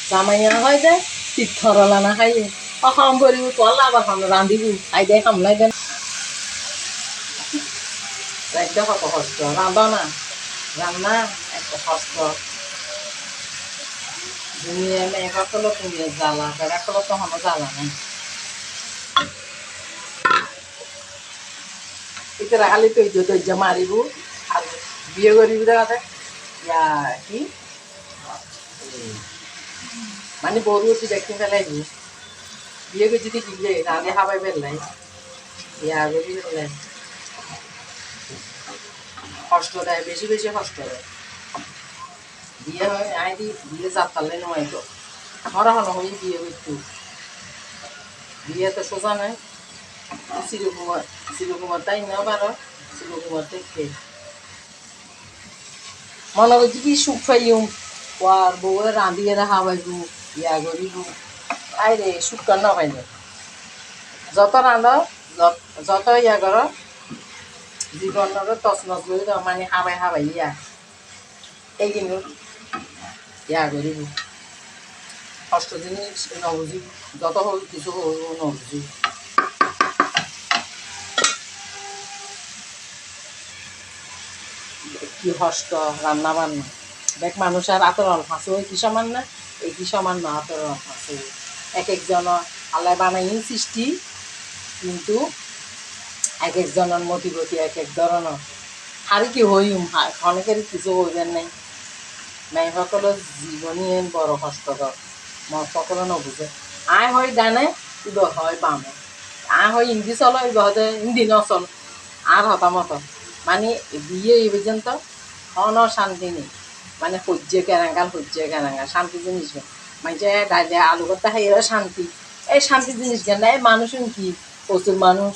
জামাইয়া হয় যে তীর্থরলা না খাই অসম করিব কলা আবার রান্ধিব খাই দে সামলাই দেন একদম কত কষ্ট রান্ধা না রান্না একটা কষ্ট দুনিয়া মেয়ে সকলো তুমি জ্বালা সকলো তখনও জ্বালা নাই এতিয়া খালি ধৈৰ্য মাৰিব আৰু বিয়ে কৰিব দেখাতে ইয়া কি মানে বড় হচ্ছে দেখতে ফেলাই বিয়ে করে যদি কিনলে রাধে হাবাই ফেললাই ইয়া করি ফেললাই কষ্ট দেয় বেশি বেশি কষ্ট দেয় বিয়ে হয় আই দি বিয়ে যাত্রালে নয় তো মরা হলো হয়ে বিয়ে করতো বিয়ে তো সোজা নয় চিরকুমার তাই না পারো চিরকুমার দেখে মনে করছি কি সুখ পাইম আর বউরে রাঁধিয়ে হাবাইব ইয়া করিব আই রে সুখ কর না পাইলে যত রাঁধ যত ইয়া কর জীবনের তছনছ করে দাও মানে হাবাই হাবাই ইয়া এই কিন্তু ইয়া করিব কষ্ট জিনিস নবুঝি যত হোক কিছু নবুঝি কি কষ্ট রান্না বান্না দেখ মানুষের হাতের অল্প আছে ওই কি সমান না এই কি সমান না হাতের অল্প আছে এক একজনের আল্লাহ বানাই সৃষ্টি কিন্তু এক একজনের মতিগতি এক এক ধরনের আর কি হইম অনেকের কিছু হইবেন নাই মেয়ে সকলের জীবনই বড় কষ্টকর মত সকলে নবুঝে আয় হয় ডানে ইব হয় বামে আয় হয় হিন্দি চলো ইব হতে হিন্দি নচল আর হতামত মানে বিয়ে এই পর্যন্ত শান্তি নেই মানে সহ্য কেরাঙ্গাল শান্তি জিনিস মানে ডাইলে আলু করতে খাই শান্তি এই শান্তি জিনিস কেন এই মানুষ কি প্রচুর মানুষ